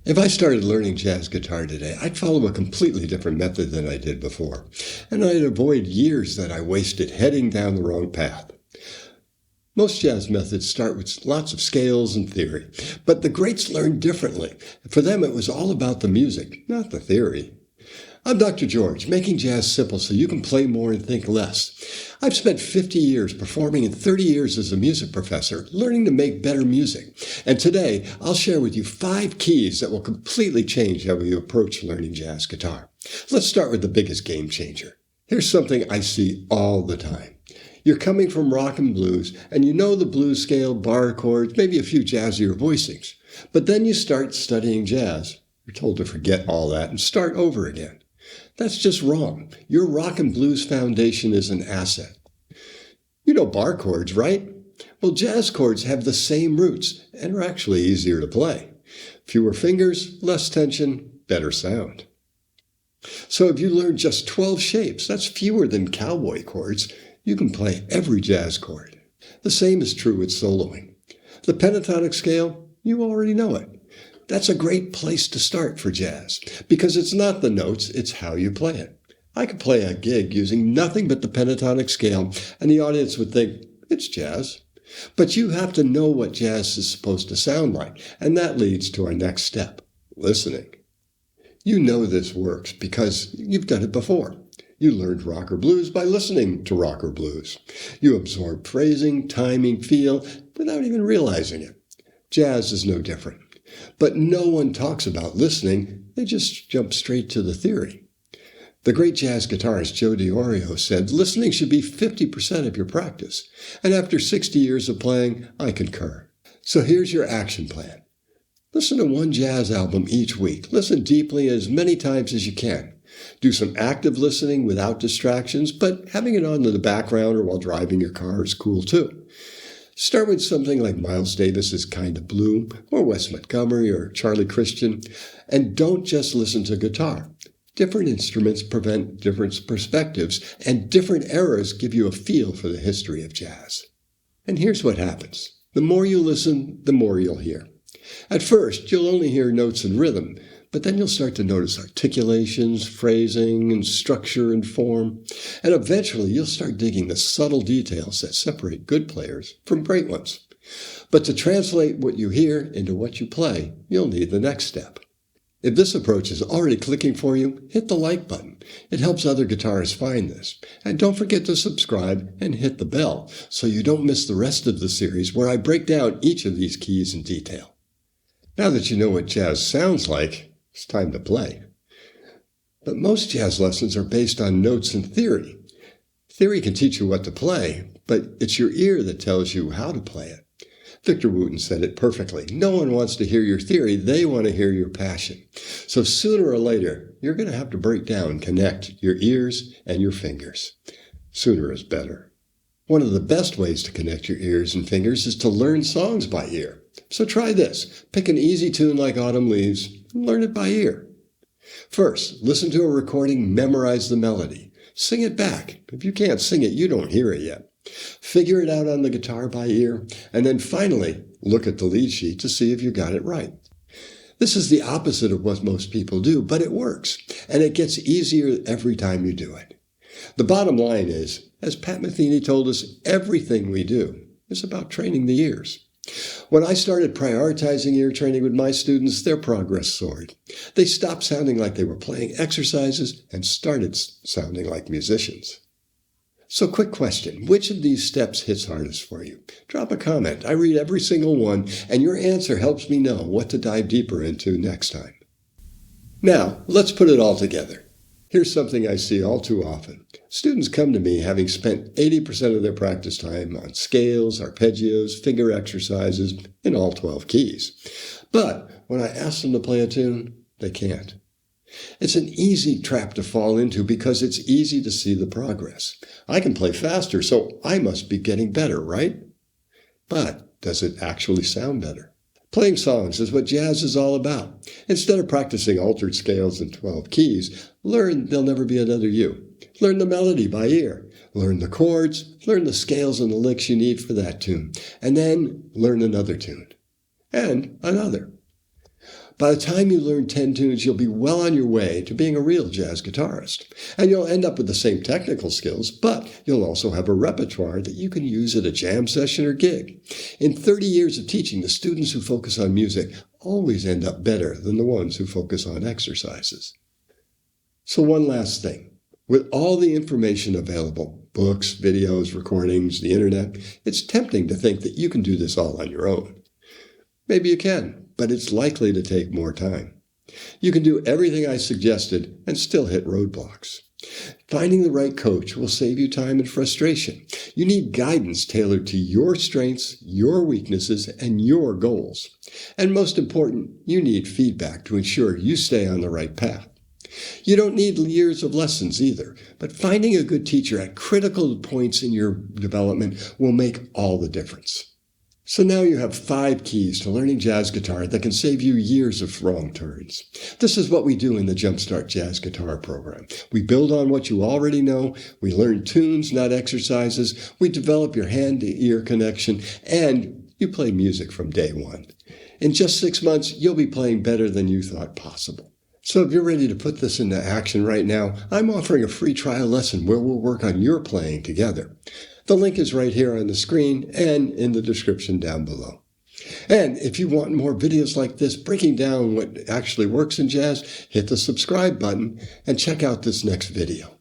If I started learning jazz guitar today, I'd follow a completely different method than I did before, and I'd avoid years that I wasted heading down the wrong path. Most jazz methods start with lots of scales and theory, but the greats learned differently. For them, it was all about the music, not the theory. I'm Dr. George, making jazz simple so you can play more and think less. I've spent 50 years performing and 30 years as a music professor, learning to make better music. And today, I'll share with you 5 keys that will completely change how you approach learning jazz guitar. Let's start with the biggest game changer. Here's something I see all the time. You're coming from rock and blues, and you know the blues scale, bar chords, maybe a few jazzier voicings. But then you start studying jazz. You're told to forget all that and start over again. That's just wrong. Your rock and blues foundation is an asset. You know bar chords, right? Well, jazz chords have the same roots and are actually easier to play. Fewer fingers, less tension, better sound. So if you learn just 12 shapes, that's fewer than cowboy chords. You can play every jazz chord. The same is true with soloing. The pentatonic scale, you already know it. That's a great place to start for jazz, because it's not the notes, it's how you play it. I could play a gig using nothing but the pentatonic scale, and the audience would think, it's jazz. But you have to know what jazz is supposed to sound like, and that leads to our next step, listening. You know this works because you've done it before. You learned rock or blues by listening to rock or blues. You absorb phrasing, timing, feel, without even realizing it. Jazz is no different. But no one talks about listening, they just jump straight to the theory. The great jazz guitarist Joe DiOrio said, listening should be 50% of your practice. And after 60 years of playing, I concur. So here's your action plan. Listen to one jazz album each week. Listen deeply as many times as you can. Do some active listening without distractions, but having it on in the background or while driving your car is cool too. Start with something like Miles Davis's Kinda Blue, or Wes Montgomery, or Charlie Christian, and don't just listen to guitar. Different instruments prevent different perspectives, and different eras give you a feel for the history of jazz. And here's what happens. The more you listen, the more you'll hear. At first, you'll only hear notes and rhythm, but then you'll start to notice articulations, phrasing, and structure and form. And eventually, you'll start digging the subtle details that separate good players from great ones. But to translate what you hear into what you play, you'll need the next step. If this approach is already clicking for you, hit the like button. It helps other guitarists find this. And don't forget to subscribe and hit the bell so you don't miss the rest of the series where I break down each of these keys in detail. Now that you know what jazz sounds like, it's time to play. But most jazz lessons are based on notes and theory. Theory can teach you what to play, but it's your ear that tells you how to play it. Victor Wooten said it perfectly. No one wants to hear your theory, they want to hear your passion. So sooner or later, you're going to have to break down and connect your ears and your fingers. Sooner is better. One of the best ways to connect your ears and fingers is to learn songs by ear. So try this. Pick an easy tune like Autumn Leaves and learn it by ear. First, listen to a recording, memorize the melody. Sing it back. If you can't sing it, you don't hear it yet. Figure it out on the guitar by ear, and then finally, look at the lead sheet to see if you got it right. This is the opposite of what most people do, but it works, and it gets easier every time you do it. The bottom line is, as Pat Metheny told us, everything we do is about training the ears. When I started prioritizing ear training with my students, their progress soared. They stopped sounding like they were playing exercises and started sounding like musicians. So quick question, which of these steps hits hardest for you? Drop a comment. I read every single one, and your answer helps me know what to dive deeper into next time. Now, let's put it all together. Here's something I see all too often. Students come to me having spent 80% of their practice time on scales, arpeggios, finger exercises, in all 12 keys. But when I ask them to play a tune, they can't. It's an easy trap to fall into because it's easy to see the progress. I can play faster, so I must be getting better, right? But does it actually sound better? Playing songs is what jazz is all about. Instead of practicing altered scales and 12 keys, learn There'll Never Be Another You. Learn the melody by ear. Learn the chords. Learn the scales and the licks you need for that tune. And then learn another tune. And another. By the time you learn 10 tunes, you'll be well on your way to being a real jazz guitarist. And you'll end up with the same technical skills, but you'll also have a repertoire that you can use at a jam session or gig. In 30 years of teaching, the students who focus on music always end up better than the ones who focus on exercises. So one last thing. With all the information available, books, videos, recordings, the internet, it's tempting to think that you can do this all on your own. Maybe you can, but it's likely to take more time. You can do everything I suggested and still hit roadblocks. Finding the right coach will save you time and frustration. You need guidance tailored to your strengths, your weaknesses, and your goals. And most important, you need feedback to ensure you stay on the right path. You don't need years of lessons either, but finding a good teacher at critical points in your development will make all the difference. So now you have 5 keys to learning jazz guitar that can save you years of wrong turns. This is what we do in the Jumpstart Jazz Guitar program. We build on what you already know, we learn tunes, not exercises, we develop your hand-to-ear connection, and you play music from day one. In just 6 months, you'll be playing better than you thought possible. So if you're ready to put this into action right now, I'm offering a free trial lesson where we'll work on your playing together. The link is right here on the screen and in the description down below. And if you want more videos like this breaking down what actually works in jazz, hit the subscribe button and check out this next video.